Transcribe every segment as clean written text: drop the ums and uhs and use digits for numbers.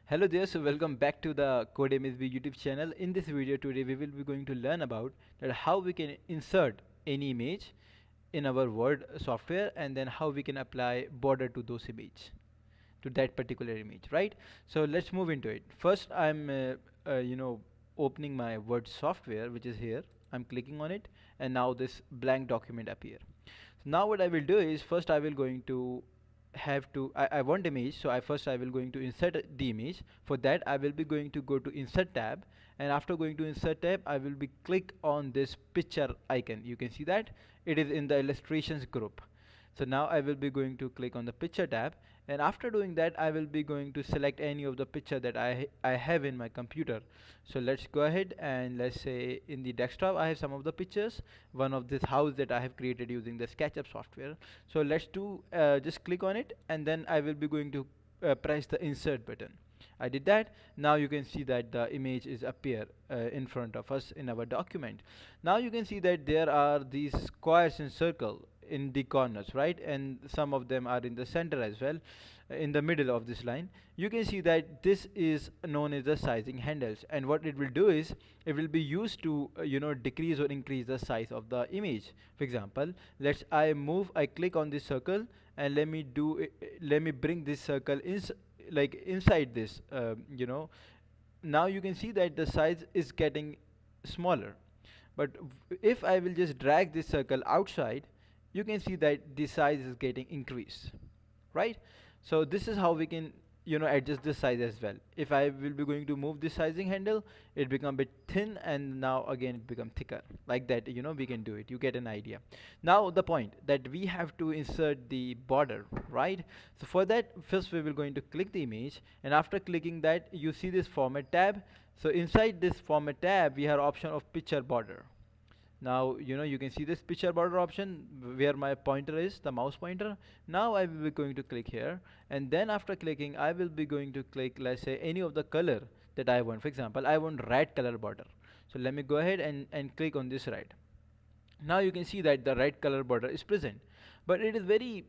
Hello there, so welcome back to the codeMSB YouTube channel. In this video today we will be going to learn about that how we can insert any image in our Word software and then how we can apply border to those image to that particular image, right? So let's move into it. First I'm opening my Word software, which is here. I'm clicking on it and now this blank document appear. So now what I will do is first I will going to I want image, so I will going to insert the image. For that I will be going to go to insert tab, and after going to insert tab I will be click on this picture icon. You can see that it is in the illustrations group. So now I will be going to click on the picture tab, and after doing that I will be going to select any of the picture that I have in my computer. So let's go ahead and let's say in the desktop I have some of the pictures, one of this house that I have created using the SketchUp software. So let's do just click on it, and then I will be going to press the insert button. I did that. Now you can see that the image is appear in front of us in our document. Now you can see that there are these squares and circle in the corners, right? And some of them are in the center as well, in the middle of this line. You can see that this is known as the sizing handles, and what it will do is it will be used to decrease or increase the size of the image. For example, I click on this circle, and let me bring this circle inside this, now you can see that the size is getting smaller. But if I will just drag this circle outside, you can see that the size is getting increased, right? So this is how we can adjust the size as well. If I will be going to move this sizing handle, it become a bit thin, and now again it become thicker, like that. We can do it. You get an idea. Now the point that we have to insert the border, right? So for that, first we will going to click the image, and after clicking that, you see this format tab. So inside this format tab we have option of picture border. Now you can see this picture border option where my pointer is, the mouse pointer. Now I will be going to click here, and then after clicking I will be going to click, let's say, any of the color that I want. For example, I want red color border, so let me go ahead and click on this red. Now you can see that the red color border is present, but it is very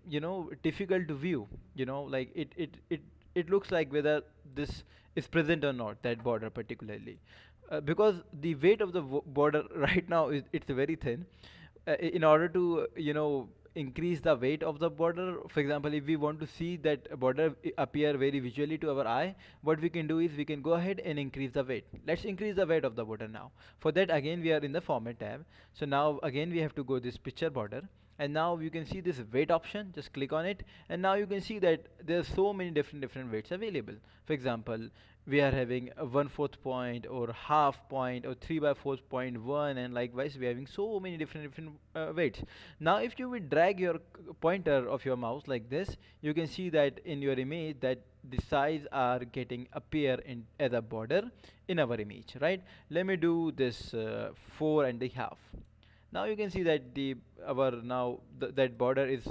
difficult to view. Like it looks like whether this is present or not, that border particularly, because the weight of the border right now is it's very thin. In order to increase the weight of the border, for example, if we want to see that border appear very visually to our eye, what we can do is we can go ahead and increase the weight. Let's increase the weight of the border now. For that, again we are in the format tab. So now again we have to go this picture border, and now you can see this weight option. Just click on it, and now you can see that there are so many different weights available. For example, we are having a 1/4 point or half point or 3/4.1, and likewise we are having so many different weights. Now if you will drag your pointer of your mouse like this, you can see that in your image that the size are getting appear in as a border in our image, right? Let me do this 4.5. Now you can see that the our now that border is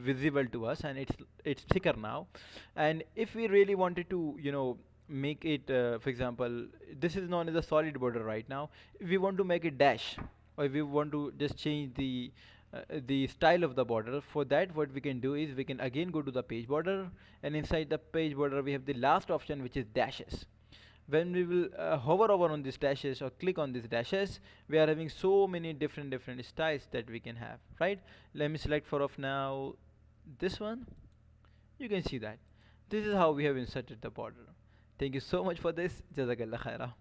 visible to us, and it's thicker now. And if we really wanted to make it, for example, this is known as a solid border right now. If we want to make it dash, or if we want to just change the style of the border, for that what we can do is we can again go to the page border, and inside the page border we have the last option, which is dashes. When we will hover over on these dashes or click on these dashes, we are having so many different styles that we can have, right? Let me select for of now this one. You can see that this is how we have inserted the border. Thank you so much for this. Jazakallah khaira.